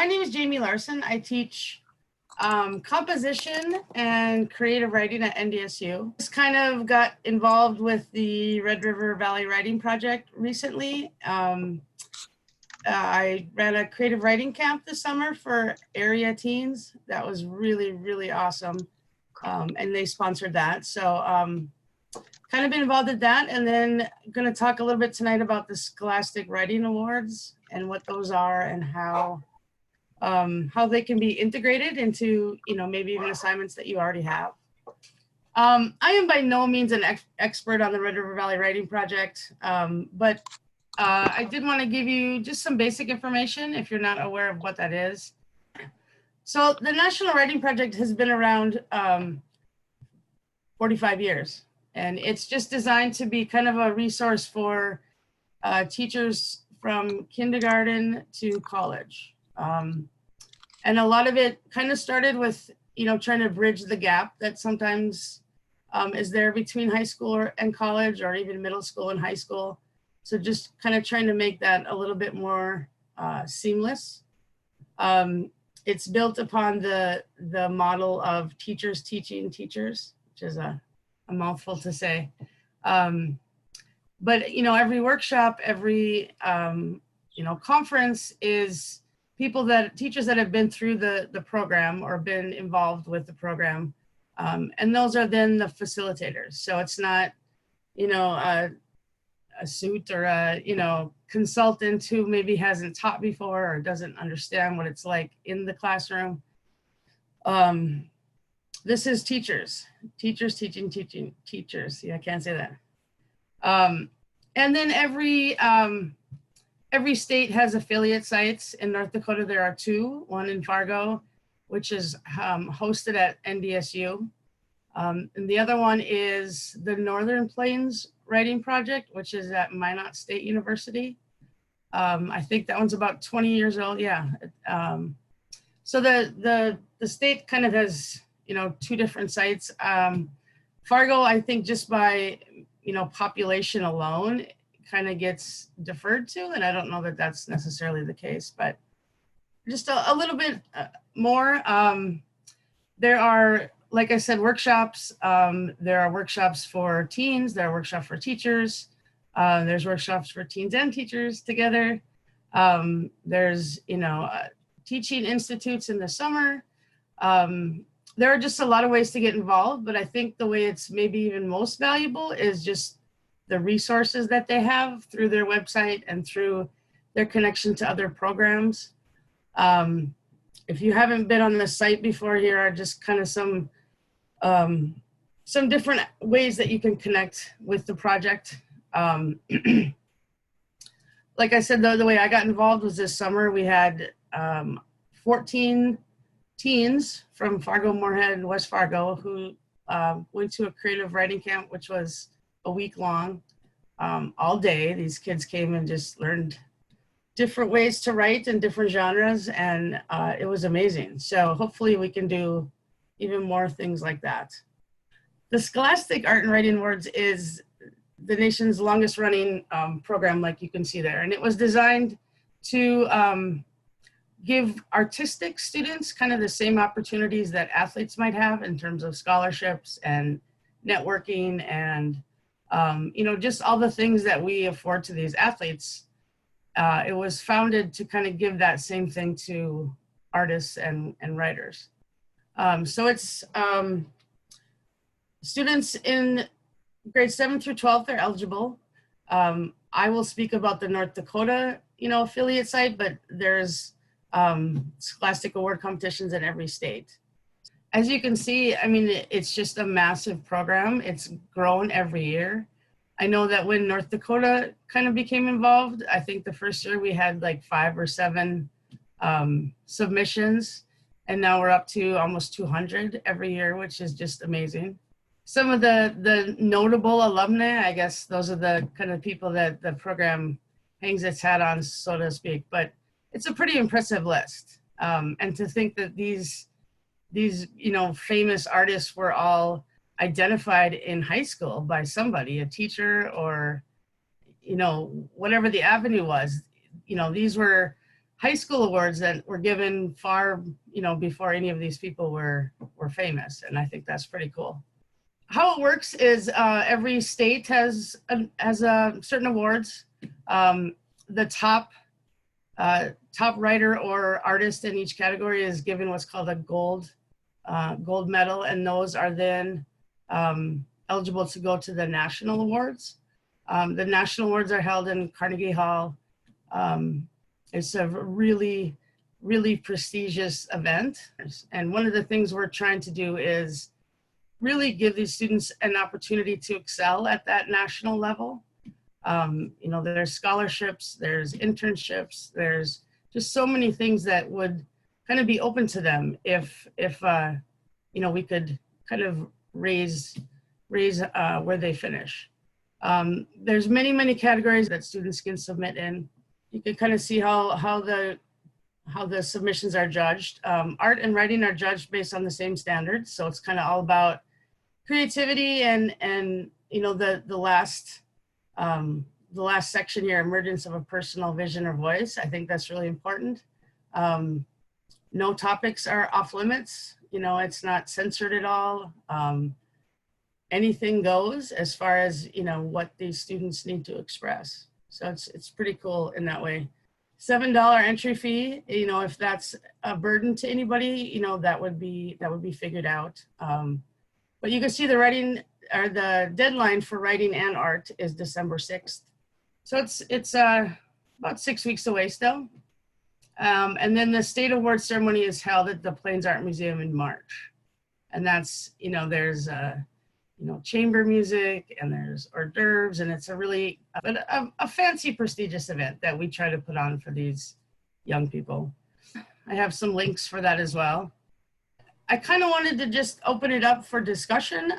my name is Jamie Larson. I teach composition and creative writing at NDSU. Just kind of got involved with the Red River Valley Writing Project recently. I ran a creative writing camp this summer for area teens. That was really, really awesome. And they sponsored that. So kind of been involved in that. And then going to talk a little bit tonight about the Scholastic Writing Awards and what those are and how they can be integrated into, maybe even assignments that you already have. I am by no means an expert on the Red River Valley Writing Project, but I did want to give you just some basic information if you're not aware of what that is. So the National Writing Project has been around 45 years, and it's just designed to be kind of a resource for teachers from kindergarten to college. And a lot of it kind of started with, trying to bridge the gap that sometimes is there between high school and college, or even middle school and high school. So just kind of trying to make that a little bit more seamless. It's built upon the model of teachers teaching teachers, which is a mouthful to say. But, every workshop, every, conference is teachers that have been through the program or been involved with the program. And those are then the facilitators. So it's not, a suit or a, consultant who maybe hasn't taught before or doesn't understand what it's like in the classroom. This is teachers teaching teachers. Yeah, I can't say that. And then every state has affiliate sites. In North Dakota, there are two, one in Fargo, which is hosted at NDSU. And the other one is the Northern Plains Writing Project, which is at Minot State University. I think that one's about 20 years old. Yeah. So the state kind of has, two different sites. Fargo, I think just by, population alone, kind of gets deferred to, and I don't know that that's necessarily the case, but just a little bit more. There are, like I said, workshops. There are workshops for teens. There are workshops for teachers. There's workshops for teens and teachers together. There's, teaching institutes in the summer. There are just a lot of ways to get involved, but I think the way it's maybe even most valuable is just the resources that they have through their website and through their connection to other programs. If you haven't been on the site before, here are just kind of some different ways that you can connect with the project. Like I said, the way I got involved was this summer. We had 14 teens from Fargo, Moorhead, and West Fargo who went to a creative writing camp, which was a week long, all day. These kids came and just learned different ways to write in different genres, and it was amazing. So hopefully we can do even more things like that. The Scholastic Art and Writing Awards is the nation's longest running program, like you can see there. And it was designed to give artistic students kind of the same opportunities that athletes might have in terms of scholarships and networking and, just all the things that we afford to these athletes. It was founded to kind of give that same thing to artists and writers. So it's students in grades 7 through 12, they're eligible. I will speak about the North Dakota, affiliate site, but there's Scholastic Award competitions in every state. As you can see, I mean, it's just a massive program. It's grown every year. I know that when North Dakota kind of became involved, I think the first year we had like 5 or 7 submissions, and now we're up to almost 200 every year, which is just amazing. Some of the notable alumni, I guess those are the kind of people that the program hangs its hat on, so to speak, but it's a pretty impressive list. And to think that these famous artists were all identified in high school by somebody, a teacher or, whatever the avenue was. These were high school awards that were given far, before any of these people were famous. And I think that's pretty cool. How it works is every state has certain awards. The top writer or artist in each category is given what's called a gold medal, and those are then eligible to go to the national awards. The national awards are held in Carnegie Hall. It's a really, really prestigious event. And one of the things we're trying to do is really give these students an opportunity to excel at that national level. There's scholarships, there's internships, there's just so many things that would kind of be open to them if we could kind of raise where they finish. There's many categories that students can submit in. You can kind of see how the submissions are judged. Art and writing are judged based on the same standards, so it's kind of all about creativity and the last section here, emergence of a personal vision or voice. I think that's really important. No topics are off limits. It's not censored at all. Anything goes as far as what these students need to express. So it's pretty cool in that way. $7 entry fee. If that's a burden to anybody, that would be figured out. But you can see the writing or the deadline for writing and art is December 6th. So it's about 6 weeks away still. And then the state award ceremony is held at the Plains Art Museum in March. And that's, there's chamber music and there's hors d'oeuvres, and it's a really a fancy, prestigious event that we try to put on for these young people. I have some links for that as well. I kind of wanted to just open it up for discussion.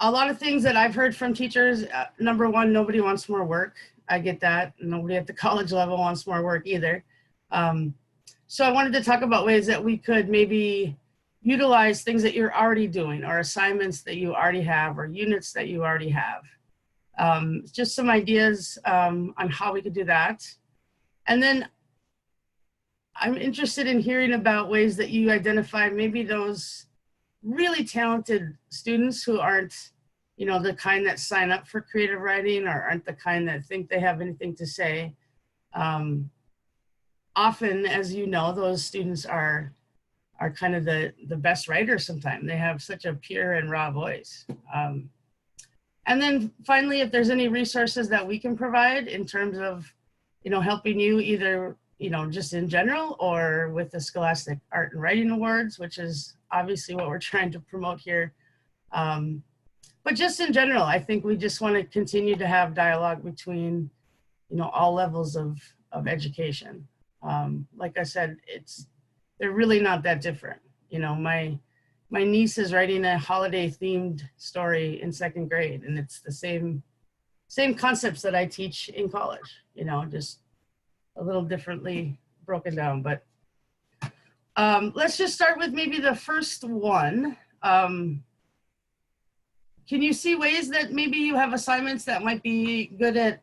A lot of things that I've heard from teachers, number one, nobody wants more work. I get that. Nobody at the college level wants more work either. So I wanted to talk about ways that we could maybe utilize things that you're already doing, or assignments that you already have, or units that you already have. Just some ideas on how we could do that. And then I'm interested in hearing about ways that you identify maybe those really talented students who aren't, the kind that sign up for creative writing or aren't the kind that think they have anything to say. Often, as you know, those students are kind of the best writers sometimes. They have such a pure and raw voice. And then finally, if there's any resources that we can provide in terms of, helping you either, just in general or with the Scholastic Art and Writing Awards, which is obviously what we're trying to promote here. But just in general, I think we just want to continue to have dialogue between, all levels of education. Like I said, they're really not that different. My niece is writing a holiday themed story in 2nd grade, and it's the same concepts that I teach in college, just a little differently broken down. But let's just start with maybe the first one. Can you see ways that maybe you have assignments that might be good at,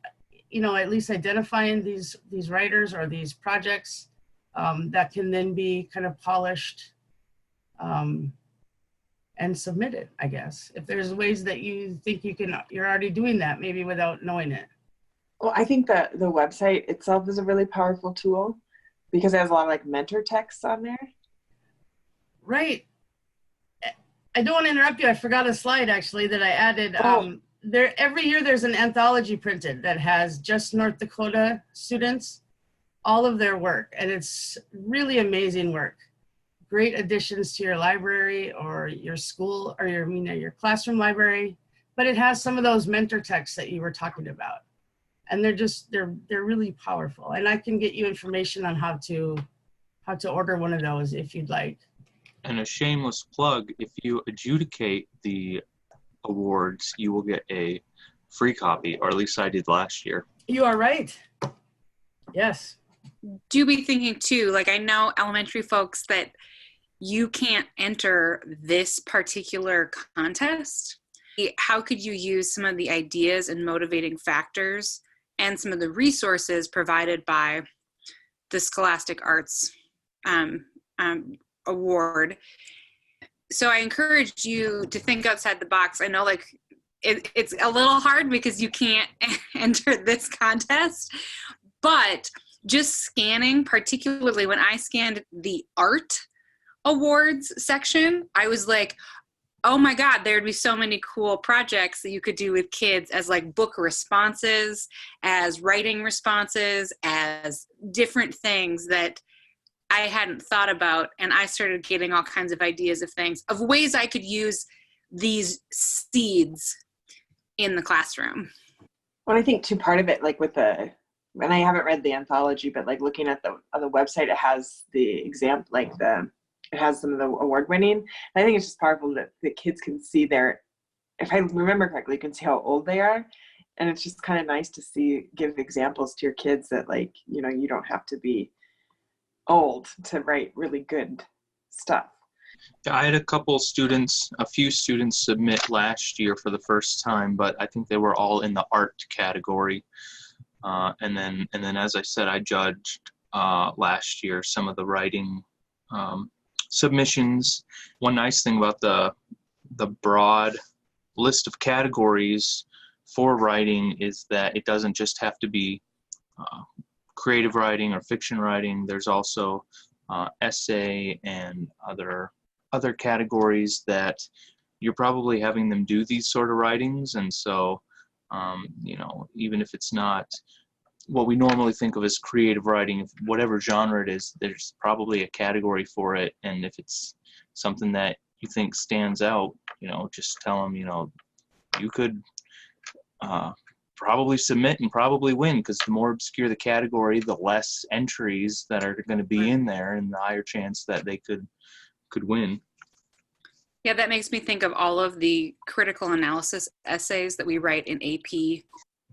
at least identifying these writers or these projects that can then be kind of polished and submitted, I guess? If there's ways that you think you're already doing that, maybe without knowing it. Well, I think that the website itself is a really powerful tool because it has a lot of mentor texts on there. Right. I don't want to interrupt you. I forgot a slide actually that I added. Every year there's an anthology printed that has just North Dakota students, all of their work, and it's really amazing work. Great additions to your library or your school or your classroom library, but it has some of those mentor texts that you were talking about. And they're really powerful. And I can get you information on how to order one of those if you'd like. And a shameless plug, if you adjudicate the awards, you will get a free copy, or at least I did last year. You are right. Yes. Do be thinking too, I know elementary folks that you can't enter this particular contest. How could you use some of the ideas and motivating factors and some of the resources provided by the Scholastic Arts award. So I encourage you to think outside the box. I know like it's a little hard because you can't enter this contest, but just scanning, particularly when I scanned the art awards section, I was like, oh my God, there'd be so many cool projects that you could do with kids as like book responses, as writing responses, as different things that I hadn't thought about. And I started getting all kinds of ideas of things, of ways I could use these seeds in the classroom. Well, I think too, part of it, like with and I haven't read the anthology, but like looking at the website, it has the exam, like it has some of the award winning. And I think it's just powerful that the kids can see if I remember correctly, you can see how old they are. And it's just kind of nice to give examples to your kids that like, you know, you don't have to be old to write really good stuff. Yeah, I had a few students submit last year for the first time, but I think they were all in the art category. And then, as I said, I judged last year some of the writing submissions. One nice thing about the broad list of categories for writing is that it doesn't just have to be creative writing or fiction writing. There's also essay and other categories that you're probably having them do these sort of writings. And so, you know, even if it's not what we normally think of as creative writing, whatever genre it is, there's probably a category for it. And if it's something that you think stands out, you know, just tell them, you know, you could probably submit and probably win, because the more obscure the category, the less entries that are going to be in there and the higher chance that they could win. Yeah, that makes me think of all of the critical analysis essays that we write in AP.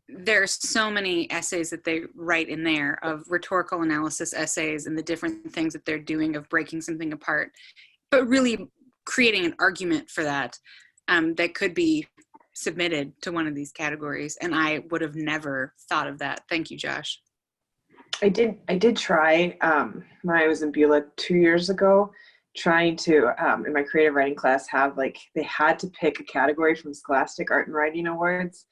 There's so many essays that they write in there of rhetorical analysis essays and the different things that they're doing of breaking something apart, but really creating an argument for that that could be submitted to one of these categories. And I would have never thought of that. Thank you, Josh. I did try when I was in Beulah 2 years ago, trying to in my creative writing class have they had to pick a category from Scholastic Art and Writing Awards,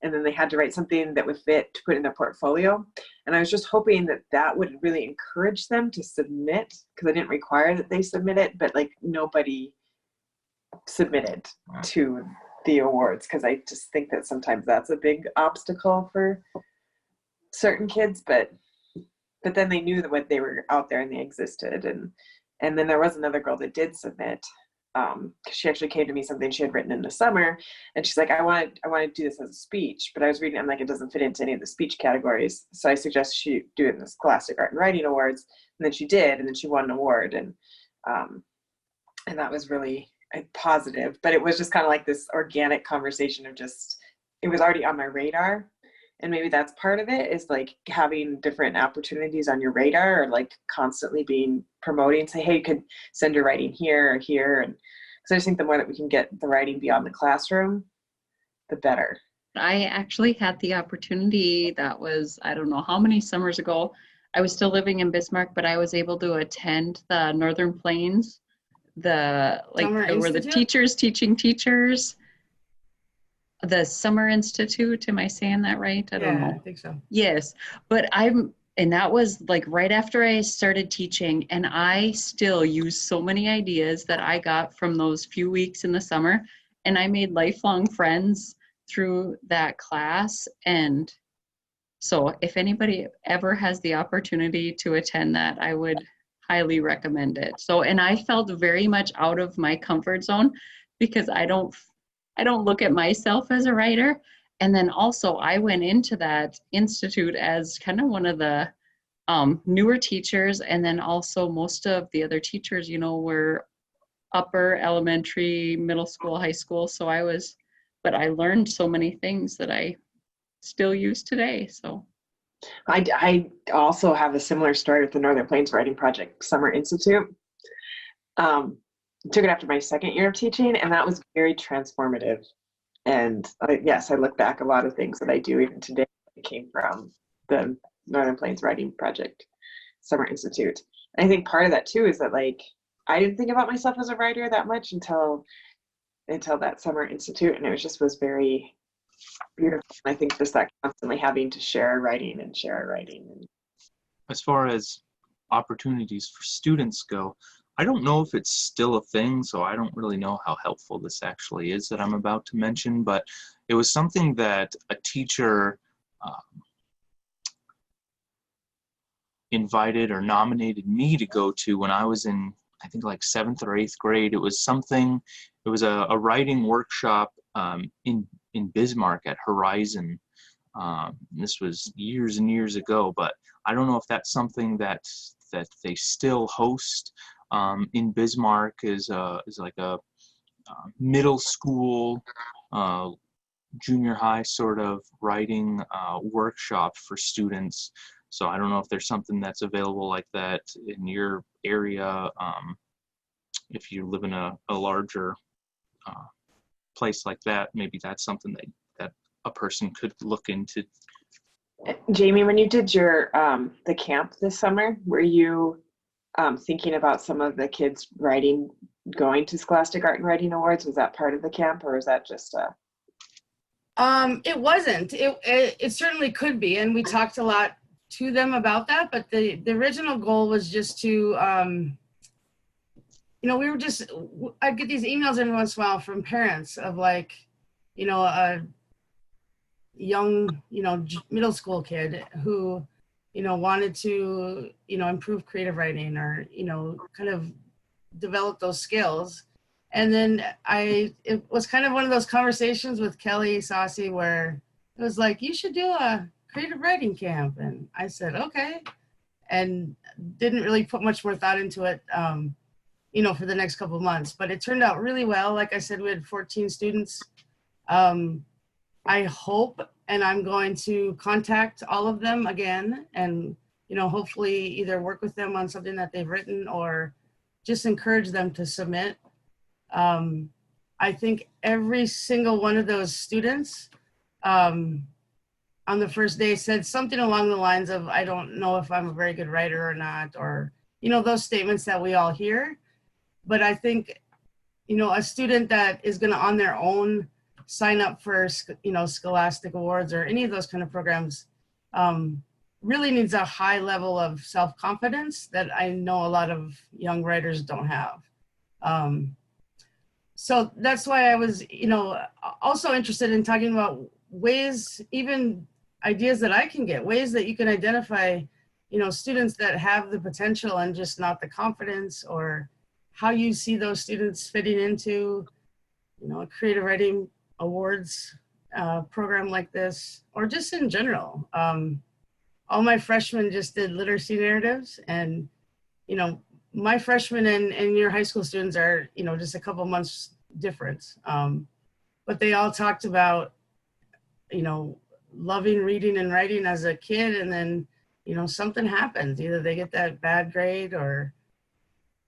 and then they had to write something that would fit to put in their portfolio. And I was just hoping that would really encourage them to submit, because I didn't require that they submit it, but nobody submitted to the awards, because I just think that sometimes that's a big obstacle for certain kids, but then they knew that they were out there and they existed. And then there was another girl that did submit, because she actually came to me something she had written in the summer, and she's like, I want to do this as a speech, but I was reading, I'm like, it doesn't fit into any of the speech categories, so I suggested she do it in the Scholastic Art and Writing Awards, and then she did, and then she won an award, and that was really positive. But it was just kind of like this organic conversation of just, it was already on my radar. And maybe that's part of it, is having different opportunities on your radar, or constantly being promoting, say, hey, you could send your writing here or here. And so I just think the more that we can get the writing beyond the classroom, the better. I actually had the opportunity, that was, I don't know how many summers ago. I was still living in Bismarck, but I was able to attend the Northern Plains, where the teachers teaching teachers. The Summer Institute, am I saying that right? I don't know. I think so. Yes, but and that was right after I started teaching, and I still use so many ideas that I got from those few weeks in the summer, and I made lifelong friends through that class. And so if anybody ever has the opportunity to attend that, I would highly recommend it. So, and I felt very much out of my comfort zone, because I don't look at myself as a writer. And then also I went into that institute as kind of one of the newer teachers. And then also most of the other teachers, were upper elementary, middle school, high school. So but I learned so many things that I still use today. So I also have a similar story with the Northern Plains Writing Project Summer Institute. Took it after my second year of teaching, and that was very transformative. And yes, I look back, a lot of things that I do even today came from the Northern Plains Writing Project Summer Institute. And I think part of that too is that like I didn't think about myself as a writer that much until that Summer Institute, and it was very beautiful. I think just that constantly having to share writing. As far as opportunities for students go, I don't know if it's still a thing, so I don't really know how helpful this actually is that I'm about to mention, but it was something that a teacher invited or nominated me to go to when I was in, I think, like 7th or 8th grade. It was a writing workshop in Bismarck at Horizon. This was years and years ago, but I don't know if that's something that they still host in Bismarck. Is like a middle school, junior high sort of writing workshop for students. So I don't know if there's something that's available like that in your area. If you live in a larger place like that, maybe that's something that a person could look into. Jamie, when you did your the camp this summer, were you thinking about some of the kids writing, going to Scholastic Art and Writing Awards? Was that part of the camp, or is that just a? It wasn't. It certainly could be, and we talked a lot to them about that. But the original goal was just to, I'd get these emails every once in a while from parents of like, a young, middle school kid who, wanted to, improve creative writing or, kind of develop those skills. And then it was kind of one of those conversations with Kelly Saucy where it was like, you should do a creative writing camp. And I said, okay. And didn't really put much more thought into it, for the next couple of months, but it turned out really well. Like I said, we had 14 students. I hope, and I'm going to contact all of them again and, hopefully either work with them on something that they've written or just encourage them to submit. I think every single one of those students on the first day said something along the lines of, I don't know if I'm a very good writer or not, or, those statements that we all hear. But I think, a student that is going to on their own sign up for, Scholastic Awards or any of those kind of programs really needs a high level of self-confidence that I know a lot of young writers don't have. So that's why I was, also interested in talking about ways, even ideas that I can get, ways that you can identify, students that have the potential and just not the confidence, or how you see those students fitting into, a creative writing awards program like this, or just in general. All my freshmen just did literacy narratives, and, my freshmen and your high school students are, just a couple months difference. But they all talked about, loving reading and writing as a kid, and then, something happens. Either they get that bad grade or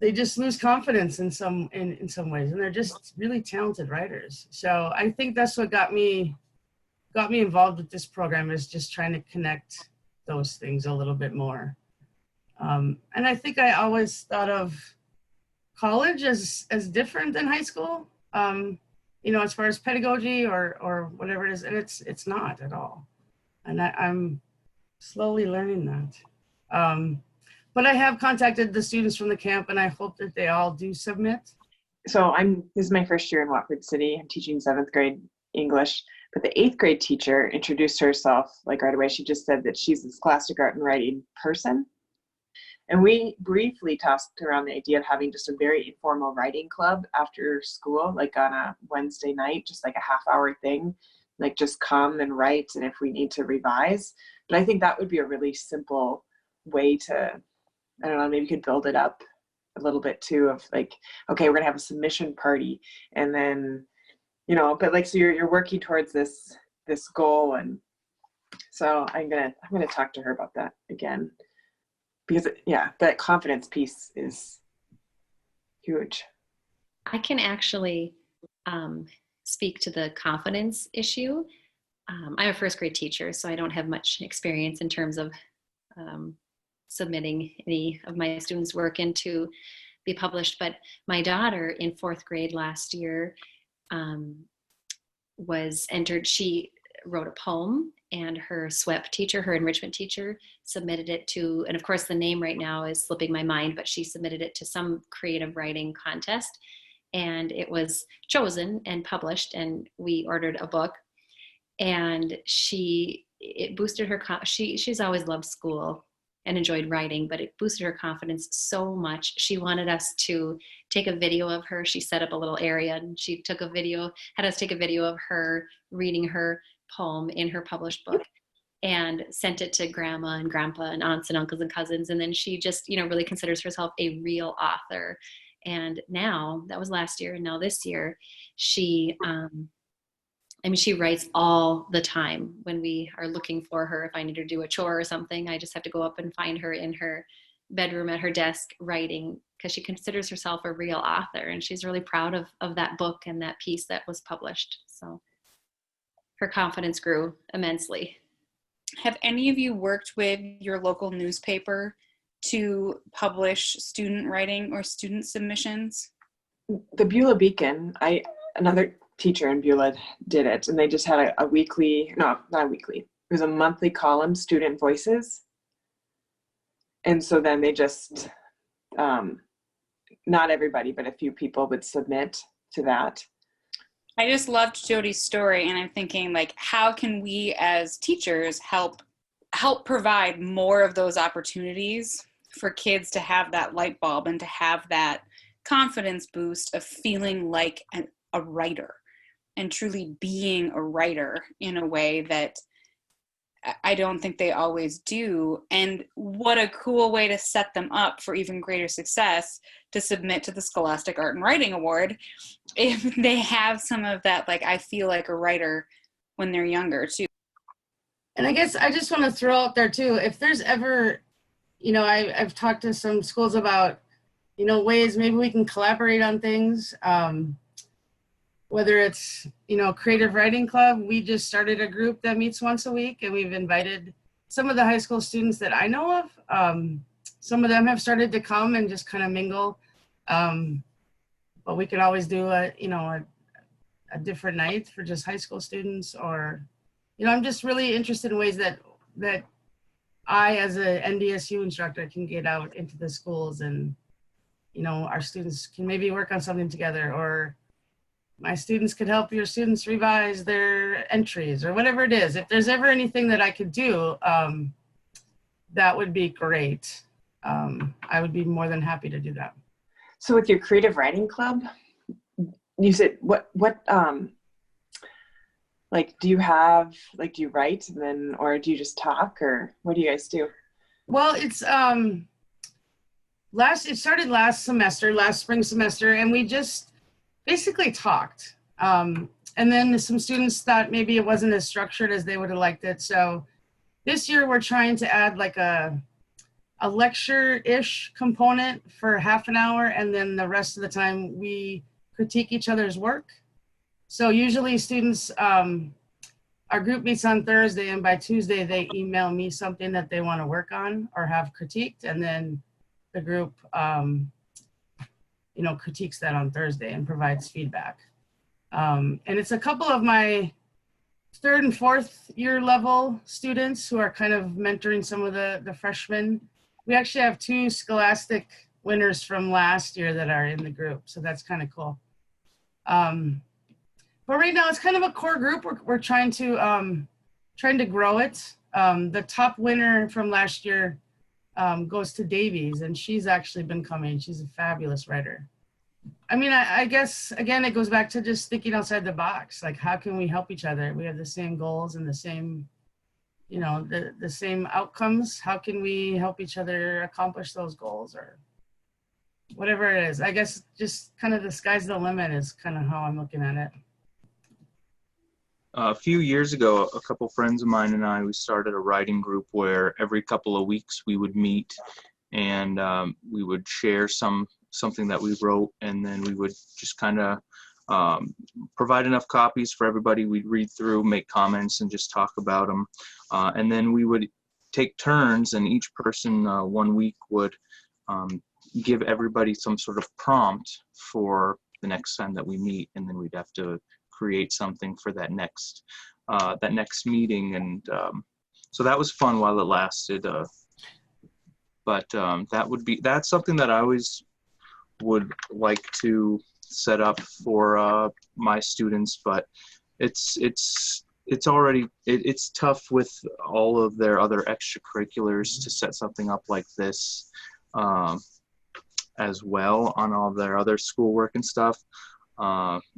they just lose confidence in some ways, and they're just really talented writers. So I think that's what got me involved with this program, is just trying to connect those things a little bit more. And I think I always thought of college as different than high school, as far as pedagogy or whatever it is, and it's not at all. And I'm slowly learning that. But I have contacted the students from the camp, and I hope that they all do submit. So this is my first year in Watford City. I'm teaching 7th grade English, but the 8th grade teacher introduced herself like right away. She just said that she's a Scholastic Art and Writing person. And we briefly tossed around the idea of having just a very informal writing club after school, like on a Wednesday night, just like a half-hour thing, like just come and write, and if we need to revise. But I think that would be a really simple way to, I don't know, maybe you could build it up a little bit too, of like, okay, we're gonna have a submission party, and then, but like, so you're working towards this goal. And so I'm gonna talk to her about that again, because that confidence piece is huge. I can actually speak to the confidence issue. I'm a first grade teacher, so I don't have much experience in terms of submitting any of my students' work in to be published. But my daughter in 4th grade last year was entered. She wrote a poem, and her SWEP teacher, her enrichment teacher, submitted it to, and of course the name right now is slipping my mind, but she submitted it to some creative writing contest, and it was chosen and published, and we ordered a book. And it boosted her, she's always loved school and enjoyed writing, but it boosted her confidence so much. She wanted us to take a video of her. She set up a little area, and she had us take a video of her reading her poem in her published book, and sent it to grandma and grandpa and aunts and uncles and cousins. And then she just, really considers herself a real author. And now, that was last year, and now this year, she writes all the time. When we are looking for her, if I need her to do a chore or something, I just have to go up and find her in her bedroom at her desk writing, because she considers herself a real author, and she's really proud of that book and that piece that was published. So her confidence grew immensely. Have any of you worked with your local newspaper to publish student writing or student submissions? The Beulah Beacon, another teacher in Beulah did it, and they just had a weekly, no, not a weekly, it was a monthly column, Student Voices. And so then they just, not everybody, but a few people would submit to that. I just loved Jody's story, and I'm thinking, like, how can we as teachers help provide more of those opportunities for kids to have that light bulb and to have that confidence boost of feeling like a writer and truly being a writer in a way that I don't think they always do. And what a cool way to set them up for even greater success to submit to the Scholastic Art and Writing Award if they have some of that, like, I feel like a writer when they're younger too. And I guess I just want to throw out there too, if there's ever, I've talked to some schools about, ways maybe we can collaborate on things. Whether it's, Creative Writing Club, we just started a group that meets once a week, and we've invited some of the high school students that I know of. Some of them have started to come and just kind of mingle. But we could always do a different night for just high school students, or, I'm just really interested in ways that I, as a NDSU instructor, can get out into the schools, and, our students can maybe work on something together, or my students could help your students revise their entries, or whatever it is. If there's ever anything that I could do, that would be great. I would be more than happy to do that. So with your Creative Writing Club, you said what do you have, do you write and then, or do you just talk, or what do you guys do? Well, it's it started last spring semester, and we just basically talked. And then some students thought maybe it wasn't as structured as they would have liked it. So this year we're trying to add like a lecture-ish component for half an hour, and then the rest of the time we critique each other's work. So usually students, our group meets on Thursday, and by Tuesday they email me something that they want to work on or have critiqued, and then the group critiques that on Thursday and provides feedback. And it's a couple of my 3rd and 4th year level students who are kind of mentoring some of the freshmen. We actually have 2 Scholastic winners from last year that are in the group, so that's kind of cool. But right now it's kind of a core group. We're trying to grow it. The top winner from last year goes to Davies, and she's actually been coming. She's a fabulous writer. I mean, I guess, again, it goes back to just thinking outside the box. Like, how can we help each other? We have the same goals and the same, the same outcomes. How can we help each other accomplish those goals, or whatever it is? I guess just kind of the sky's the limit is kind of how I'm looking at it. A few years ago, a couple friends of mine and I, we started a writing group where every couple of weeks we would meet, and we would share something that we wrote, and then we would just kind of provide enough copies for everybody. We'd read through, make comments, and just talk about them. And then we would take turns, and each person 1 week would give everybody some sort of prompt for the next time that we meet, and then we'd have to create something for that next meeting. And so that was fun while it lasted. But that's something that I always would like to set up for my students, but it's tough with all of their other extracurriculars to set something up like this as well on all their other schoolwork and stuff.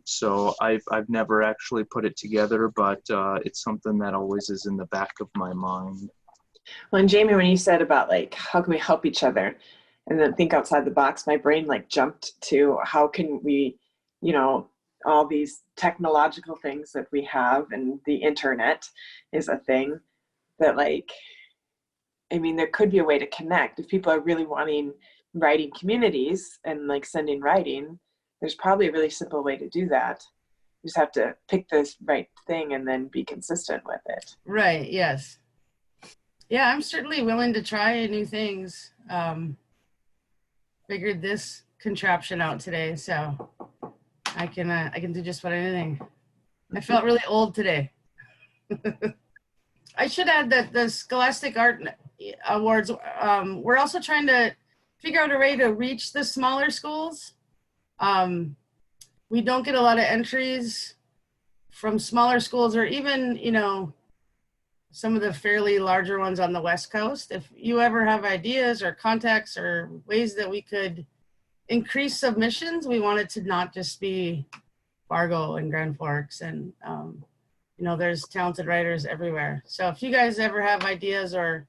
So I've never actually put it together, but it's something that always is in the back of my mind. Well, and Jamie, when you said about like, how can we help each other and then think outside the box, my brain like jumped to how can we, all these technological things that we have, and the internet is a thing that there could be a way to connect. If people are really wanting writing communities and like sending writing, there's probably a really simple way to do that. You just have to pick this right thing and then be consistent with it. Right. Yes. Yeah, I'm certainly willing to try new things. Figured this contraption out today, so I can do just about anything. I felt really old today. I should add that the Scholastic Art Awards, we're also trying to figure out a way to reach the smaller schools. We don't get a lot of entries from smaller schools, or even, some of the fairly larger ones on the West Coast. If you ever have ideas or contacts or ways that we could increase submissions, we want it to not just be Fargo and Grand Forks, and there's talented writers everywhere. So if you guys ever have ideas, or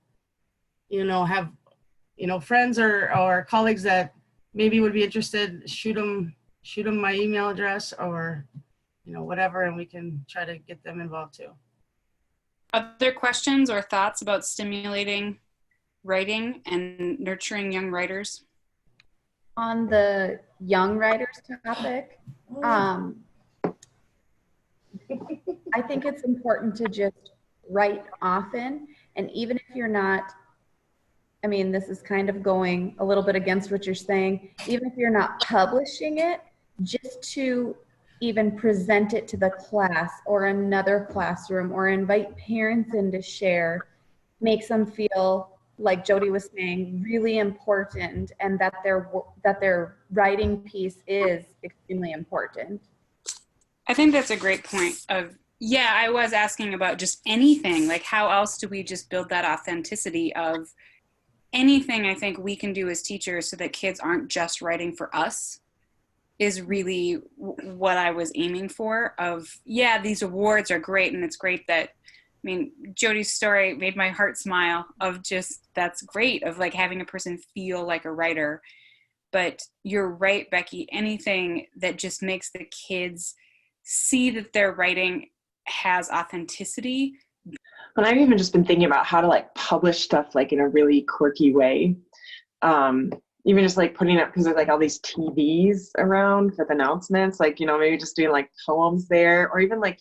have friends or colleagues that maybe would be interested, shoot them my email address, or whatever, and we can try to get them involved too. Other questions or thoughts about stimulating writing and nurturing young writers? On the young writers topic, I think it's important to just write often. And even if you're not, this is kind of going a little bit against what you're saying, even if you're not publishing it, just to even present it to the class or another classroom, or invite parents in to share, makes them feel, like Jody was saying, really important, and that their writing piece is extremely important. I think that's a great point I was asking about just anything, like how else do we just build that authenticity of anything I think we can do as teachers so that kids aren't just writing for us, is really what I was aiming for. These awards are great, and it's great that, Jody's story made my heart smile of just, that's great, of like having a person feel like a writer. But you're right, Becky, anything that just makes the kids see that their writing has authenticity. And I've even just been thinking about how to like publish stuff like in a really quirky way. Even just like putting up, because there's like all these TVs around with announcements, like, maybe just doing like poems there, or even like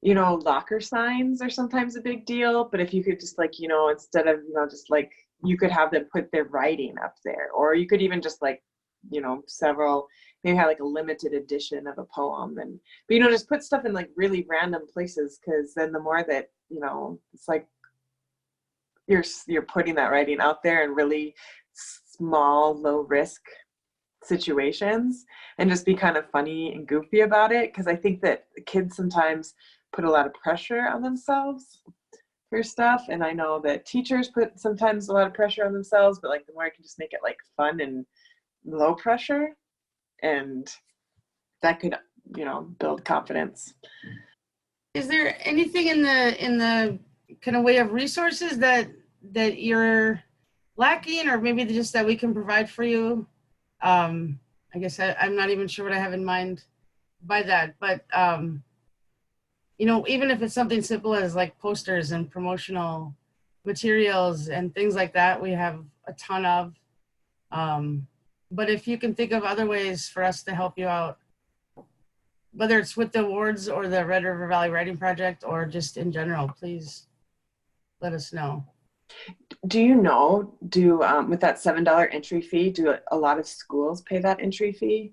locker signs are sometimes a big deal. But if you could just like, instead of, just like, you could have them put their writing up there, or you could even just like, several, maybe have like a limited edition of a poem, but just put stuff in like really random places, because then the more that, it's like you're putting that writing out there in really small, low risk situations, and just be kind of funny and goofy about it. Because I think that the kids sometimes put a lot of pressure on themselves for stuff, and I know that teachers put sometimes a lot of pressure on themselves, but like the more I can just make it like fun and low pressure, and that could build confidence. Is there anything in the kind of way of resources that you're lacking, or maybe just that we can provide for you? I guess I'm not even sure what I have in mind by that, but even if it's something simple as like posters and promotional materials and things like that, we have a ton of. But if you can think of other ways for us to help you out, whether it's with the awards or the Red River Valley Writing Project or just in general, please let us know. Do you know, with that $7 entry fee, do a lot of schools pay that entry fee?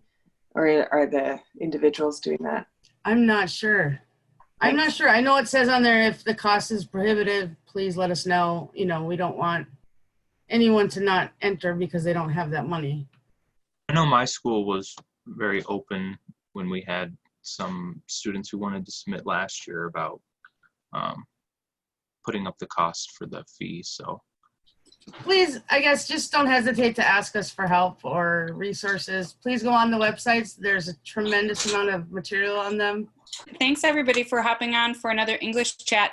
Or are the individuals doing that? I'm not sure. I'm not sure. I know it says on there, if the cost is prohibitive, please let us know. You know, we don't want anyone to not enter because they don't have that money. I know my school was very open when we had some students who wanted to submit last year about putting up the cost for the fee. So Please, I guess, just don't hesitate to ask us for help or resources. Please go on the websites. There's a tremendous amount of material on them. Thanks everybody for hopping on for another English chat.